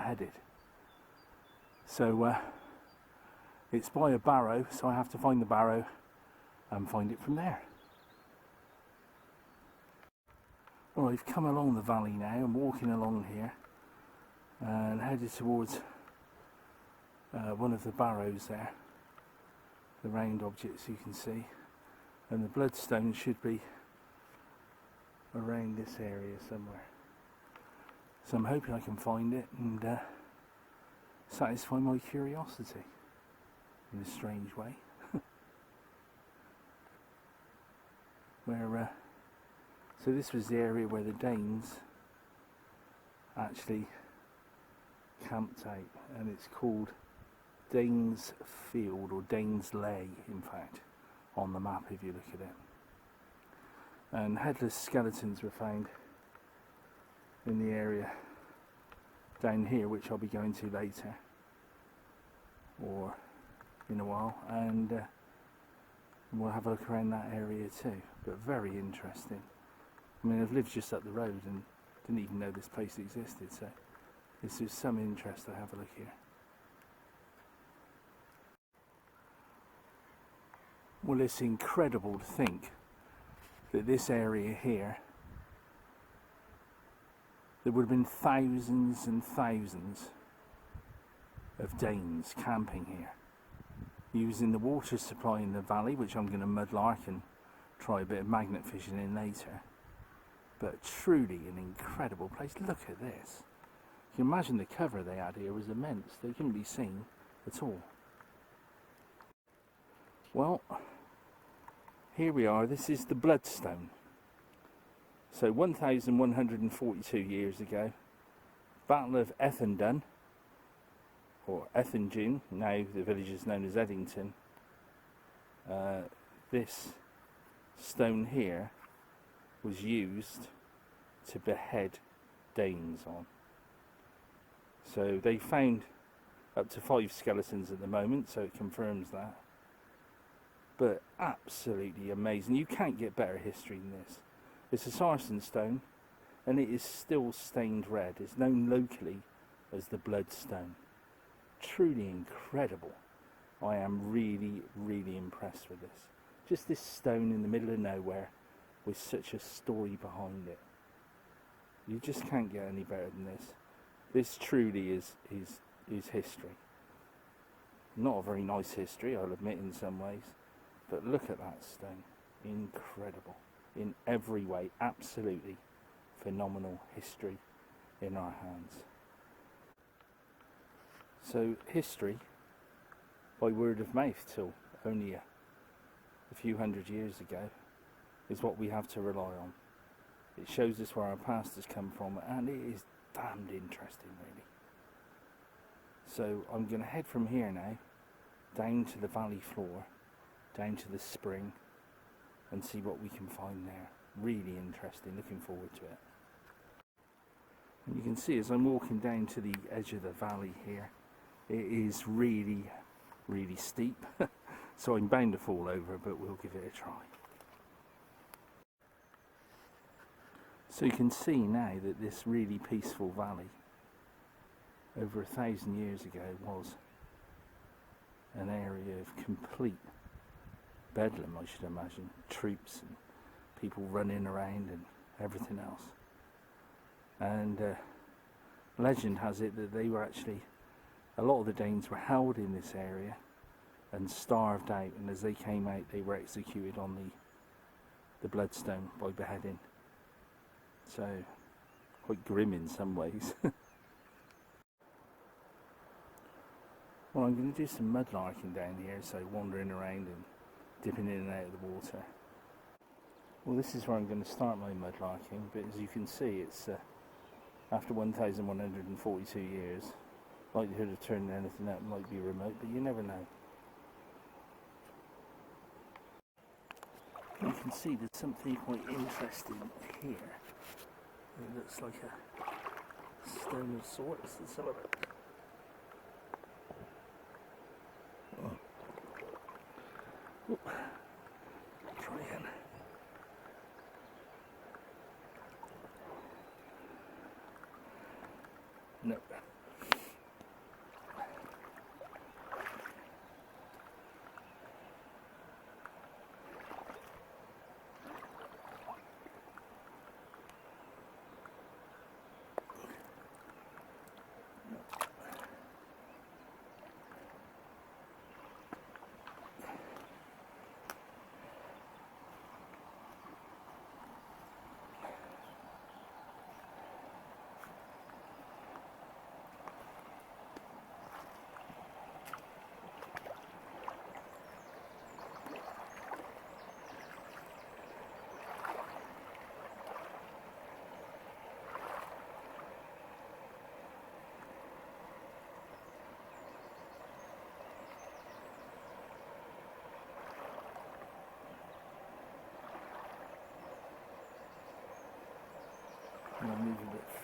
beheaded. So it's by a barrow, so I have to find the barrow and find it from there. Well, I've come along the valley now. I'm walking along here and headed towards one of the barrows there, the round objects you can see, and the bloodstone should be around this area somewhere. So I'm hoping I can find it and satisfy my curiosity in a strange way. So this was the area where the Danes actually camped out, and it's called Danes Field, or Danes Lay in fact, on the map if you look at it. And headless skeletons were found in the area down here, which I'll be going to later or in a while, and we'll have a look around that area too. But very interesting. I mean, I've lived just up the road and didn't even know this place existed, so it's just some interest to have a look here. Well, it's incredible to think that this area here, there would have been thousands and thousands of Danes camping here, using the water supply in the valley, which I'm going to mudlark and try a bit of magnet fishing in later. But truly an incredible place. Look at this. You can imagine the cover they had here was immense. They couldn't be seen at all. Well, here we are. This is the bloodstone. So 1142 years ago, Battle of Ethandun, or Ethingen, now the village is known as Eddington. This stone here was used to behead Danes on. So they found up to 5 skeletons at the moment, so it confirms that. But absolutely amazing. You can't get better history than this. It's a sarsen stone, and it is still stained red. It's known locally as the bloodstone. Truly incredible. I am really, really impressed with this. Just this stone in the middle of nowhere with such a story behind it. You just can't get any better than this. This truly is history. Not a very nice history, I'll admit, in some ways, but look at that stone. Incredible. In every way, absolutely phenomenal history in our hands. So history, by word of mouth till only a few hundred years ago, is what we have to rely on. It shows us where our past has come from, and it is damned interesting, really. So I'm going to head from here now, down to the valley floor, down to the spring, and see what we can find there. Really interesting, looking forward to it. And you can see as I'm walking down to the edge of the valley here, it is really, really steep. So I'm bound to fall over, but we'll give it a try. So you can see now that this really peaceful valley, over 1,000 years ago, was an area of complete bedlam, I should imagine. Troops and people running around and everything else. And legend has it that they were actually, a lot of the Danes were held in this area and starved out, and as they came out they were executed on the bloodstone by beheading. So quite grim in some ways. Well, I'm going to do some mudlarking down here, so wandering around and dipping in and out of the water. Well, this is where I'm going to start my mudlarking, but as you can see, it's after 1,142 years. Likelihood of turning anything up might be remote, but you never know. You can see there's something quite interesting here. It looks like a stone of sorts. Let's have a look. Oh. Try again. No.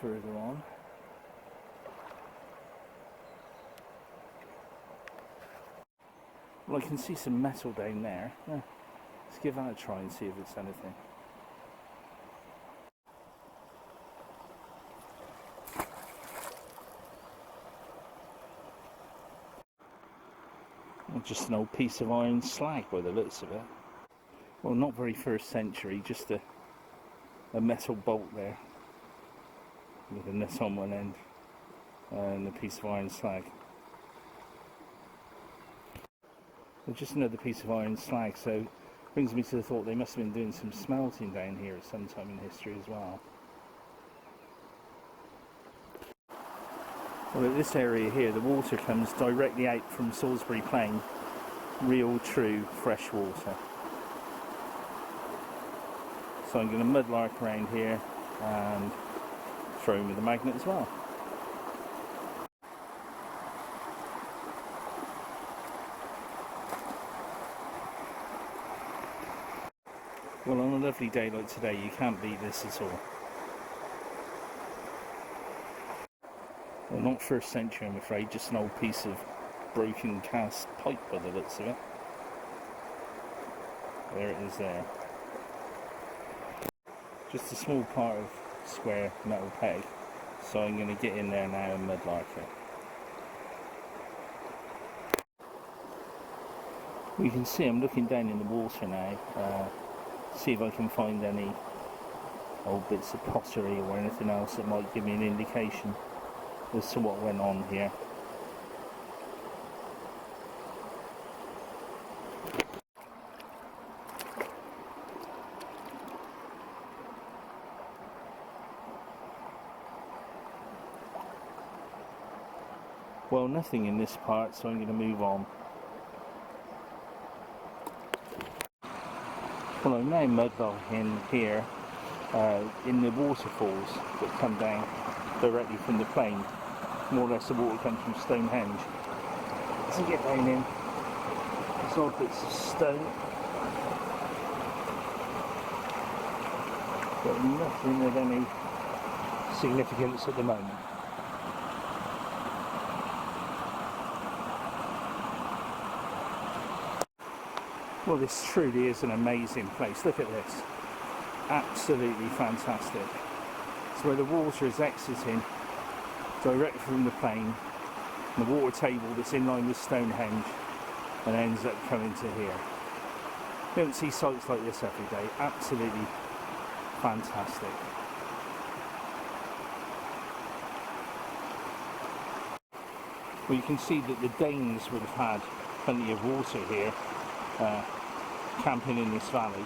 further on. Well, I can see some metal down there. Let's give that a try and see if it's anything. Well, just an old piece of iron slag by the looks of it. Well, not very first century, just a metal bolt there with a nut on one end and a piece of iron slag. Well, just another piece of iron slag, so brings me to the thought they must have been doing some smelting down here at some time in history as well. Well, at this area here, the water comes directly out from Salisbury Plain, real true fresh water. So I'm going to mudlark around here and throw in with the magnet as well. Well, on a lovely day like today, you can't beat this at all. Well, not first century, I'm afraid, just an old piece of broken cast pipe by the looks of it. There it is there. Just a small part of square metal peg, so I'm going to get in there now and mudlark it. We can see I'm looking down in the water now, see if I can find any old bits of pottery or anything else that might give me an indication as to what went on here. Well, nothing in this part, so I'm going to move on. Well, I'm now mudlarking here in the waterfalls that come down directly from the plain. More or less the water comes from Stonehenge. As I get down in, there's odd bits of stone, but nothing of any significance at the moment. Well, this truly is an amazing place. Look at this. Absolutely fantastic. It's where the water is exiting direct from the plain, the water table that's in line with Stonehenge, and ends up coming to here. You don't see sights like this every day. Absolutely fantastic. Well, you can see that the Danes would have had plenty of water here, camping in this valley.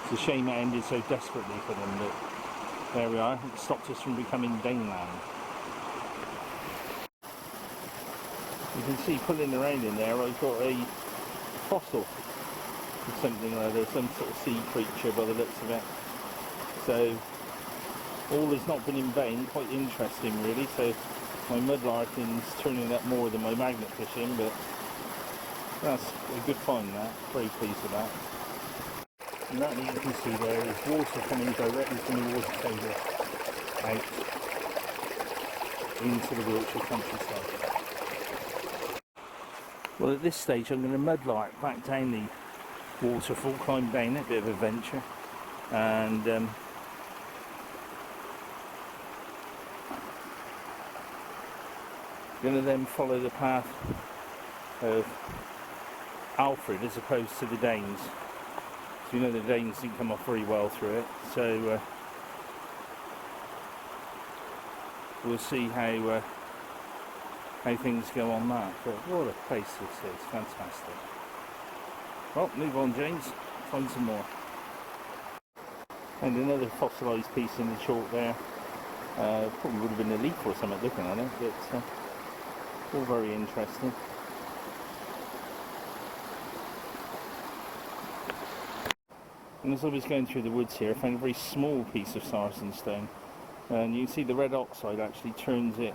It's a shame it ended so desperately for them, but there we are. It stopped us from becoming Daneland. You can see pulling around in there, I've got a fossil of something or other, some sort of sea creature by the looks of it. So all has not been in vain. Quite interesting really. So my mudlarking's turning up more than my magnet fishing, but that's a good find, that. Very pleased with that. And that you can see there is water coming directly from the water table out into the Wiltshire countryside. Well, at this stage I'm going to mudlark back down the waterfall, climb down it, a bit of a venture, and going to then follow the path of Alfred as opposed to the Danes. So you know the Danes didn't come off very well through it, so we'll see how things go on that. But what a place this is, fantastic. Well, move on James, find some more. And another fossilised piece in the chalk there. Probably would have been a leaf or something looking at it, but all very interesting. And as I was going through the woods here, I found a very small piece of sarsen stone, and you can see the red oxide actually turns it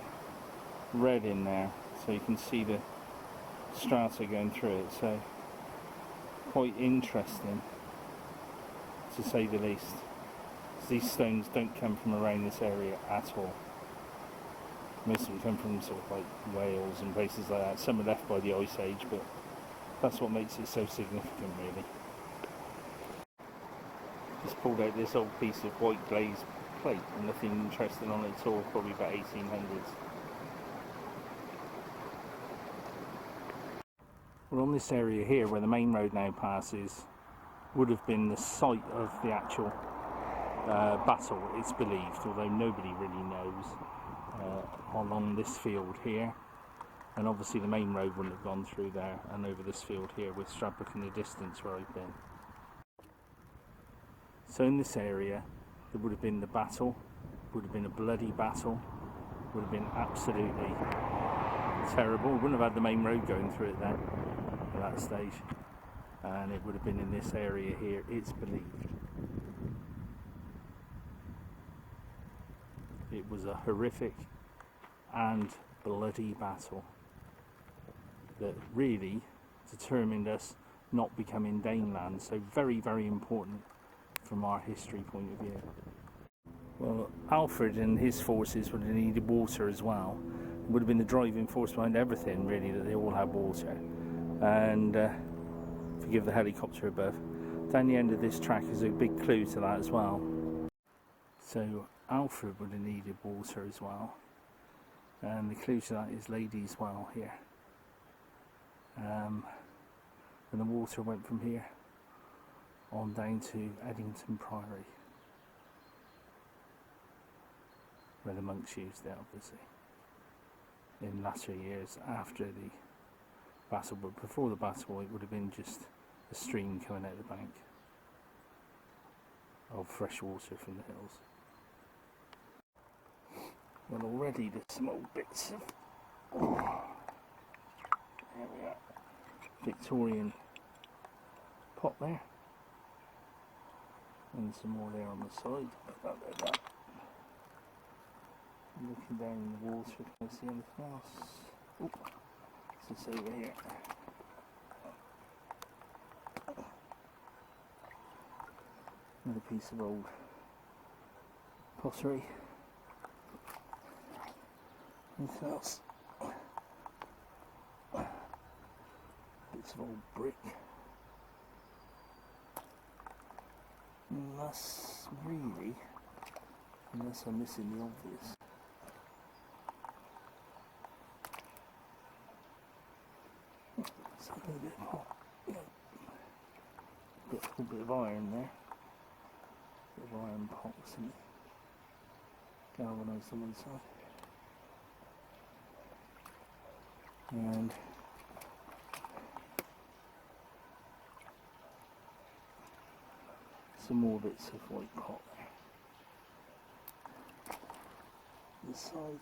red in there, so you can see the strata going through it. So quite interesting, to say the least. These stones don't come from around this area at all. Most of them come from sort of like Wales and places like that. Some are left by the Ice Age, but that's what makes it so significant, really. Just pulled out this old piece of white glazed plate, and nothing interesting on it at all, probably about 1800s. Well, on this area here, where the main road now passes, would have been the site of the actual battle, it's believed, although nobody really knows, along this field here. And obviously the main road wouldn't have gone through there and over this field here, with Stradbroke in the distance where I've been. So in this area there would have been the battle, would have been a bloody battle, would have been absolutely terrible. We wouldn't have had the main road going through it then at that stage, and it would have been in this area here, it's believed. It was a horrific and bloody battle that really determined us not becoming Daneland, so very, very important from our history point of view. Well, Alfred and his forces would have needed water as well. It would have been the driving force behind everything, really, that they all had water. And forgive the helicopter above. Down the end of this track is a big clue to that as well. So Alfred would have needed water as well, and the clue to that is Lady's Well here. And the water went from here on down to Eddington Priory, where the monks used it, obviously, in latter years after the battle. But before the battle it would have been just a stream coming out of the bank of fresh water from the hills. Well, already there's some old bits of, there we are, Victorian pot there, and some more there on the side. Like that. Looking down in the water, can I see anything else? Oh, what's this over here? Another piece of old pottery. Anything else? Bits of old brick. Unless, really, unless I'm missing the obvious. Something a bit hot. Yeah. Got a little bit of iron there. A bit of iron pots in it. Galvanised on one side. And some more bits of white pot there. This side,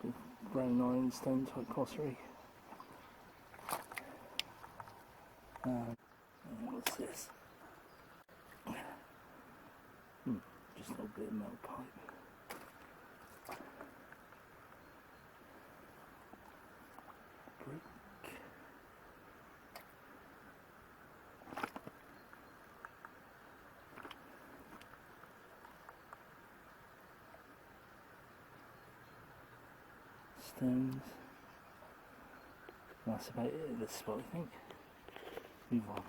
bit of brown ironstone type pottery. And what's this? Just a little bit of metal pipe. Brick. Stones. That's about it at this spot, I think. Move on.